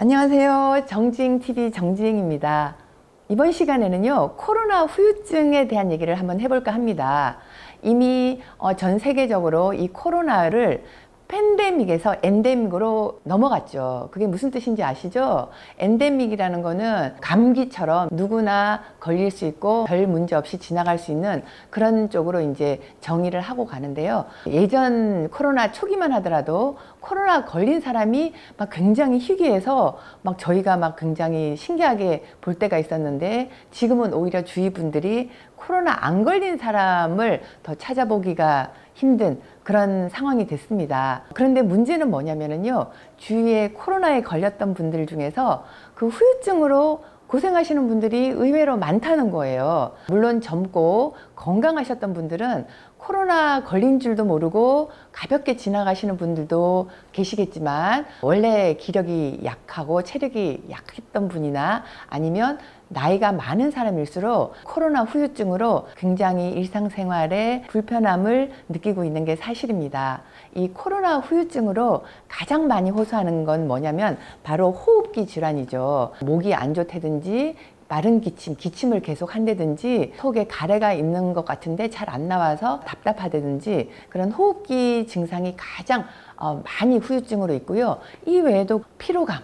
안녕하세요. 정지행TV 정지행입니다. 이번 시간에는요, 코로나 후유증에 대한 얘기를 한번 해볼까 합니다. 이미 전 세계적으로 이 코로나를 팬데믹에서 엔데믹으로 넘어갔죠. 그게 무슨 뜻인지 아시죠? 엔데믹이라는 거는 감기처럼 누구나 걸릴 수 있고 별 문제 없이 지나갈 수 있는 그런 쪽으로 이제 정의를 하고 가는데요. 예전 코로나 초기만 하더라도 코로나 걸린 사람이 막 굉장히 희귀해서 막 저희가 막 굉장히 신기하게 볼 때가 있었는데, 지금은 오히려 주위 분들이 코로나 안 걸린 사람을 더 찾아보기가 힘든 그런 상황이 됐습니다. 그런데 문제는 뭐냐면요, 주위에 코로나에 걸렸던 분들 중에서 그 후유증으로 고생하시는 분들이 의외로 많다는 거예요. 물론 젊고 건강하셨던 분들은 코로나 걸린 줄도 모르고 가볍게 지나가시는 분들도 계시겠지만, 원래 기력이 약하고 체력이 약했던 분이나 아니면 나이가 많은 사람일수록 코로나 후유증으로 굉장히 일상생활에 불편함을 느끼고 있는 게 사실입니다. 이 코로나 후유증으로 가장 많이 호소하는 건 뭐냐면 바로 호흡기 질환이죠. 목이 안 좋다든지 마른 기침을 계속 한다든지 속에 가래가 있는 것 같은데 잘 안 나와서 답답하다든지 그런 호흡기 증상이 가장 많이 후유증으로 있고요. 이 외에도 피로감,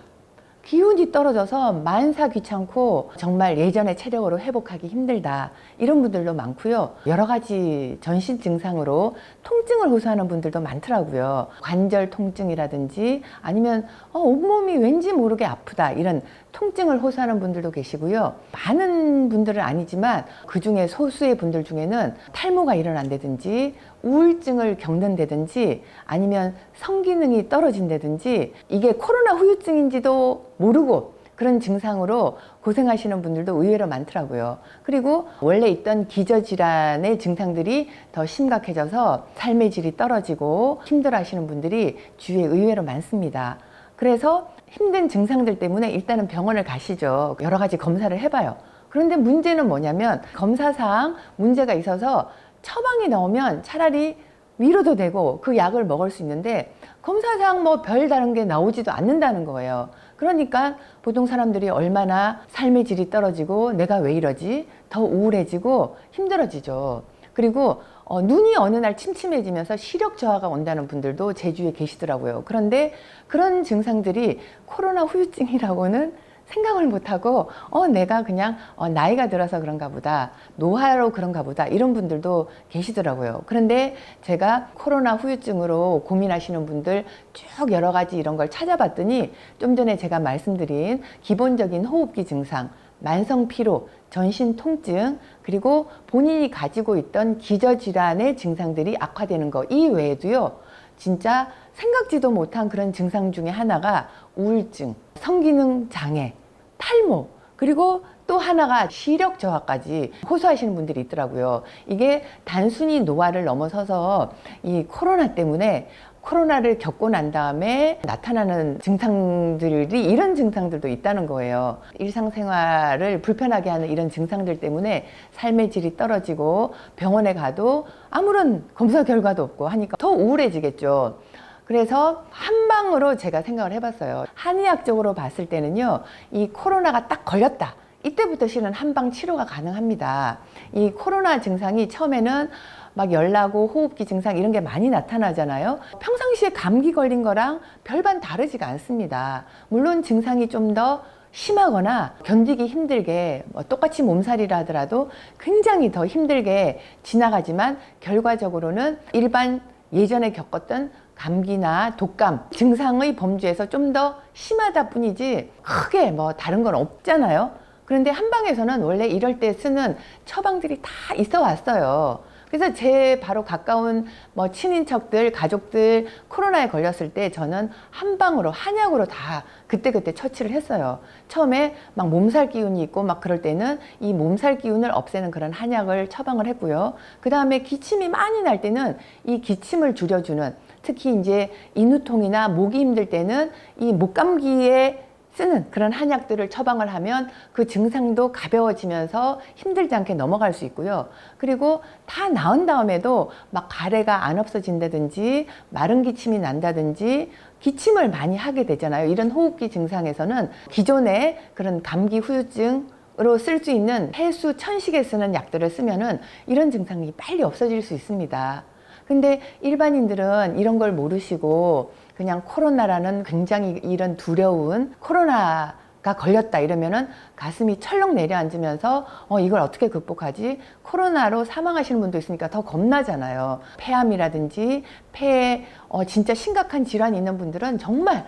기운이 떨어져서 만사 귀찮고 정말 예전의 체력으로 회복하기 힘들다, 이런 분들도 많고요. 여러 가지 전신 증상으로 통증을 호소하는 분들도 많더라고요. 관절 통증이라든지 아니면 온몸이 왠지 모르게 아프다, 이런 통증을 호소하는 분들도 계시고요. 많은 분들은 아니지만 그 중에 소수의 분들 중에는 탈모가 일어난다든지 우울증을 겪는다든지 아니면 성기능이 떨어진다든지, 이게 코로나 후유증인지도 모르고 그런 증상으로 고생하시는 분들도 의외로 많더라고요. 그리고 원래 있던 기저질환의 증상들이 더 심각해져서 삶의 질이 떨어지고 힘들어하시는 분들이 주위에 의외로 많습니다. 그래서 힘든 증상들 때문에 일단은 병원을 가시죠. 여러 가지 검사를 해봐요. 그런데 문제는 뭐냐면 검사상 문제가 있어서 처방이 나오면 차라리 위로도 되고 그 약을 먹을 수 있는데, 검사상 뭐 별 다른 게 나오지도 않는다는 거예요. 그러니까 보통 사람들이 얼마나 삶의 질이 떨어지고 내가 왜 이러지? 더 우울해지고 힘들어지죠. 그리고 눈이 어느 날 침침해지면서 시력 저하가 온다는 분들도 제 주위에 계시더라고요. 그런데 그런 증상들이 코로나 후유증이라고는 생각을 못하고 내가 그냥 나이가 들어서 그런가 보다, 노화로 그런가 보다, 이런 분들도 계시더라고요. 그런데 제가 코로나 후유증으로 고민하시는 분들 쭉 여러 가지 이런 걸 찾아봤더니, 좀 전에 제가 말씀드린 기본적인 호흡기 증상, 만성 피로, 전신 통증, 그리고 본인이 가지고 있던 기저질환의 증상들이 악화되는 거 이외에도요, 진짜 생각지도 못한 그런 증상 중에 하나가 우울증, 성기능 장애, 탈모, 그리고 또 하나가 시력 저하까지 호소하시는 분들이 있더라고요. 이게 단순히 노화를 넘어서서 이 코로나 때문에, 코로나를 겪고 난 다음에 나타나는 증상들이 이런 증상들도 있다는 거예요. 일상생활을 불편하게 하는 이런 증상들 때문에 삶의 질이 떨어지고 병원에 가도 아무런 검사 결과도 없고 하니까 더 우울해지겠죠. 그래서 한방으로 제가 생각을 해봤어요. 한의학적으로 봤을 때는요, 이 코로나가 딱 걸렸다, 이때부터 실은 한방 치료가 가능합니다. 이 코로나 증상이 처음에는 막 열나고 호흡기 증상 이런 게 많이 나타나잖아요. 평상시에 감기 걸린 거랑 별반 다르지가 않습니다. 물론 증상이 좀 더 심하거나 견디기 힘들게, 똑같이 몸살이라 하더라도 굉장히 더 힘들게 지나가지만, 결과적으로는 일반 예전에 겪었던 감기나 독감 증상의 범주에서 좀 더 심하다 뿐이지 크게 뭐 다른 건 없잖아요. 그런데 한방에서는 원래 이럴 때 쓰는 처방들이 다 있어 왔어요. 그래서 제 바로 가까운 친인척들, 가족들 코로나에 걸렸을 때 저는 한방으로, 한약으로 다 그때그때 처치를 했어요. 처음에 막 몸살 기운이 있고 막 그럴 때는 이 몸살 기운을 없애는 그런 한약을 처방을 했고요. 그 다음에 기침이 많이 날 때는 이 기침을 줄여주는, 특히 이제 인후통이나 목이 힘들 때는 이 목감기에 쓰는 그런 한약들을 처방을 하면 그 증상도 가벼워지면서 힘들지 않게 넘어갈 수 있고요. 그리고 다 나은 다음에도 막 가래가 안 없어진다든지 마른 기침이 난다든지 기침을 많이 하게 되잖아요. 이런 호흡기 증상에서는 기존의 그런 감기 후유증으로 쓸 수 있는 해수 천식에 쓰는 약들을 쓰면은 이런 증상이 빨리 없어질 수 있습니다. 근데 일반인들은 이런 걸 모르시고 그냥 코로나라는 굉장히 이런 두려운 코로나가 걸렸다 이러면은 가슴이 철렁 내려앉으면서 이걸 어떻게 극복하지? 코로나로 사망하시는 분도 있으니까 더 겁나잖아요. 폐암이라든지 폐에 진짜 심각한 질환이 있는 분들은 정말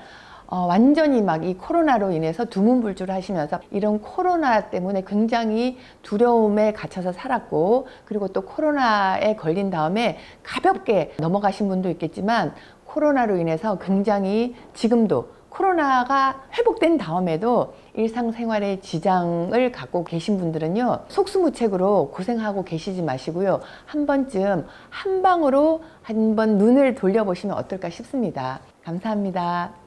완전히 막 이 코로나로 인해서 두문불주를 하시면서 이런 코로나 때문에 굉장히 두려움에 갇혀서 살았고, 그리고 또 코로나에 걸린 다음에 가볍게 넘어가신 분도 있겠지만 코로나로 인해서 굉장히 지금도 코로나가 회복된 다음에도 일상생활에 지장을 갖고 계신 분들은요, 속수무책으로 고생하고 계시지 마시고요, 한 번쯤 한방으로 한번 눈을 돌려보시면 어떨까 싶습니다. 감사합니다.